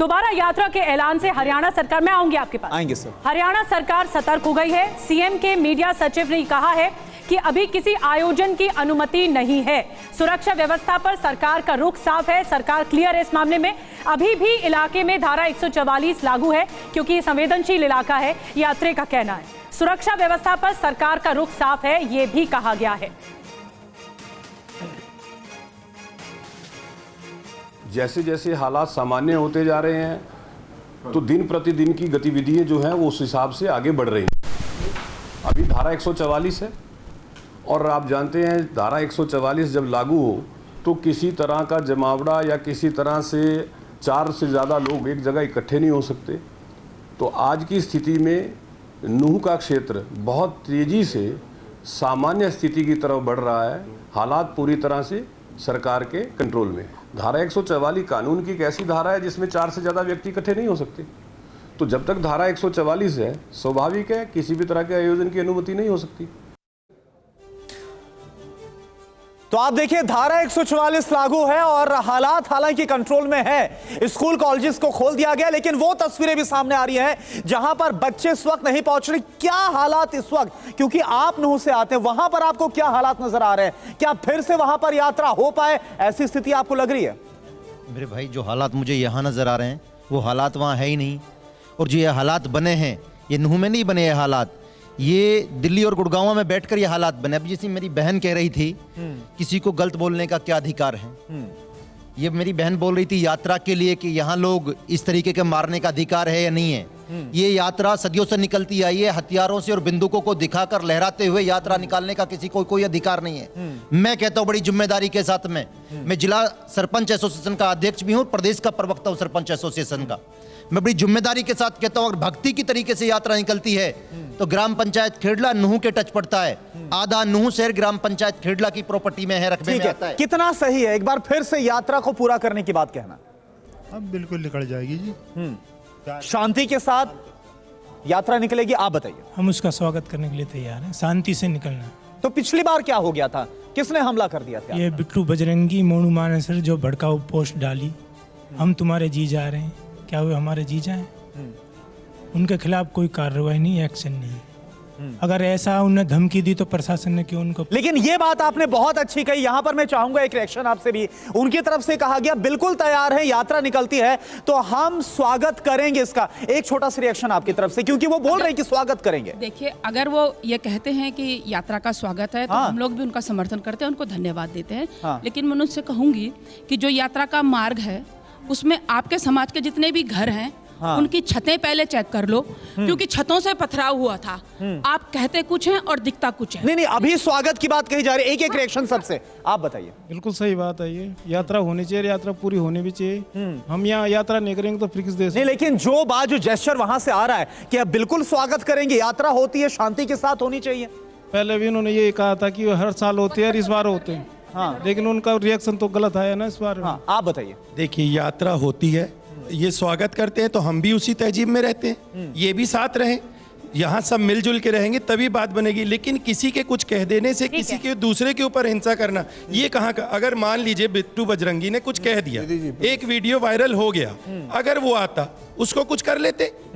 दोबारा यात्रा के ऐलान से हरियाणा सरकार, मैं आऊंगी आपके पास, आएंगे सर। हरियाणा सरकार सतर्क हो गई है। सीएम के मीडिया सचिव ने कहा है कि अभी किसी आयोजन की अनुमति नहीं है। सुरक्षा व्यवस्था पर सरकार का रुख साफ है, सरकार क्लियर है इस मामले में। अभी भी इलाके में धारा 144 लागू है क्योंकि ये संवेदनशील इलाका है, यात्री का कहना है। सुरक्षा व्यवस्था पर सरकार का रुख साफ है, ये भी कहा गया है। जैसे जैसे हालात सामान्य होते जा रहे हैं तो दिन प्रतिदिन की गतिविधियां जो हैं वो उस हिसाब से आगे बढ़ रही हैं। अभी धारा 144 है और आप जानते हैं धारा 144 जब लागू हो तो किसी तरह का जमावड़ा या किसी तरह से 4 से ज़्यादा लोग एक जगह इकट्ठे नहीं हो सकते। तो आज की स्थिति में नूह का क्षेत्र बहुत तेज़ी से सामान्य स्थिति की तरफ बढ़ रहा है। हालात पूरी तरह से सरकार के कंट्रोल में। धारा 144 कानून की एक ऐसी धारा है जिसमें 4 से ज़्यादा व्यक्ति इकट्ठे नहीं हो सकते। तो जब तक धारा 144 है, स्वाभाविक है किसी भी तरह के आयोजन की अनुमति नहीं हो सकती। तो आप देखिए धारा 144 लागू है और हालात हालांकि कंट्रोल में है। स्कूल कॉलेजेस को खोल दिया गया, लेकिन वो तस्वीरें भी सामने आ रही हैं जहां पर बच्चे इस वक्त नहीं पहुंच रहे। क्या हालात इस वक्त, क्योंकि आप नूह से आते हैं, वहां पर आपको क्या हालात नजर आ रहे हैं? क्या फिर से वहां पर यात्रा हो पाए, ऐसी स्थिति आपको लग रही है? मेरे भाई, जो हालात मुझे यहाँ नजर आ रहे हैं वो हालात वहाँ है ही नहीं। और जो ये हालात बने हैं ये नूह में नहीं बने, ये हालात ये दिल्ली और गुड़गांव में बैठकर ये हालात बने। अब जैसे मेरी बहन कह रही थी किसी को गलत बोलने का क्या अधिकार है, ये मेरी बहन बोल रही थी यात्रा के लिए कि यहाँ लोग इस तरीके के मारने का अधिकार है या नहीं है। ये यात्रा सदियों से निकलती आई है, हथियारों से और बंदूकों को दिखाकर लहराते हुए यात्रा निकालने का किसी को कोई अधिकार नहीं है। मैं कहता हूँ बड़ी जिम्मेदारी के साथ मैं जिला सरपंच एसोसिएशन का अध्यक्ष भी हूँ, प्रदेश का प्रवक्ता हूँ सरपंच एसोसिएशन का। मैं बड़ी जिम्मेदारी के साथ कहता हूँ अगर भक्ति की तरीके से यात्रा निकलती है तो ग्राम पंचायत खेड़ला नूह के टच पड़ता है। आधा नूह शहर ग्राम पंचायत खेड़ला की प्रॉपर्टी में है, रकबे में आता है। कितना सही है, एक बार फिर से यात्रा को पूरा करने की बात कहना? अब बिल्कुल निकल जाएगी जी। शांति के साथ यात्रा निकलेगी, आप बताइए। हम उसका स्वागत करने के लिए तैयार हैं, शांति से निकलना। तो पिछली बार क्या हो गया था, किसने हमला कर दिया था? ये बिट्टू बजरंगी मोनू मानेसर जो भड़काऊ पोस्ट डाली, हम तुम्हारे जी जा रहे हैं, क्या वो हमारे जी जाए? उनके खिलाफ कोई कार्रवाई नहीं, एक्शन नहीं। अगर ऐसा उन्हें धमकी दी तो प्रशासन ने क्यों उनको? लेकिन ये बात आपने बहुत अच्छी कही, यहां पर मैं चाहूंगा एक रिएक्शन आपसे भी। उनकी तरफ से कहा गया बिल्कुल तैयार है, यात्रा निकलती है तो हम स्वागत करेंगे इसका। एक छोटा सा रिएक्शन आपकी तरफ से, क्योंकि वो बोल रहे हैं कि स्वागत करेंगे। देखिए, अगर वो ये कहते हैं कि यात्रा का स्वागत है तो हम लोग भी उनका समर्थन करते हैं, उनको धन्यवाद देते हैं। लेकिन मैं उनसे कहूंगी कि जो यात्रा का मार्ग है उसमें आपके समाज के जितने भी घर हैं उनकी छतें पहले चेक कर लो, क्योंकि छतों से पथराव हुआ था। आप कहते कुछ हैं और दिखता कुछ है। नहीं, अभी स्वागत की बात कही जा रही है। एक एक रिएक्शन सबसे, आप बताइए। बिल्कुल सही बात है, ये यात्रा होनी चाहिए, यात्रा पूरी होनी भी चाहिए। हम यहाँ यात्रा नहीं करेंगे तो फिर किस देश? नहीं, लेकिन जो बात, जो जेस्चर वहां से आ रहा है कि अब बिल्कुल स्वागत करेंगे, यात्रा होती है शांति के साथ होनी चाहिए। पहले भी उन्होंने ये कहा था कि हर साल होते हैं, इस बार होते हैं। लेकिन उनका रिएक्शन तो गलत आया ना इस बार। आप बताइए। देखिए, यात्रा होती है, ये स्वागत करते हैं तो हम भी उसी तहजीब में रहते हैं, ये भी साथ रहें, यहाँ सब मिलजुल के रहेंगे तभी बात बनेगी। लेकिन किसी के कुछ कह देने से किसी के दूसरे के ऊपर हिंसा करना, ये कहाँ का? अगर मान लीजिए बिट्टू बजरंगी ने कुछ कह दिया, एक वीडियो वायरल हो गया, अगर वो आता उसको कुछ कर लेते,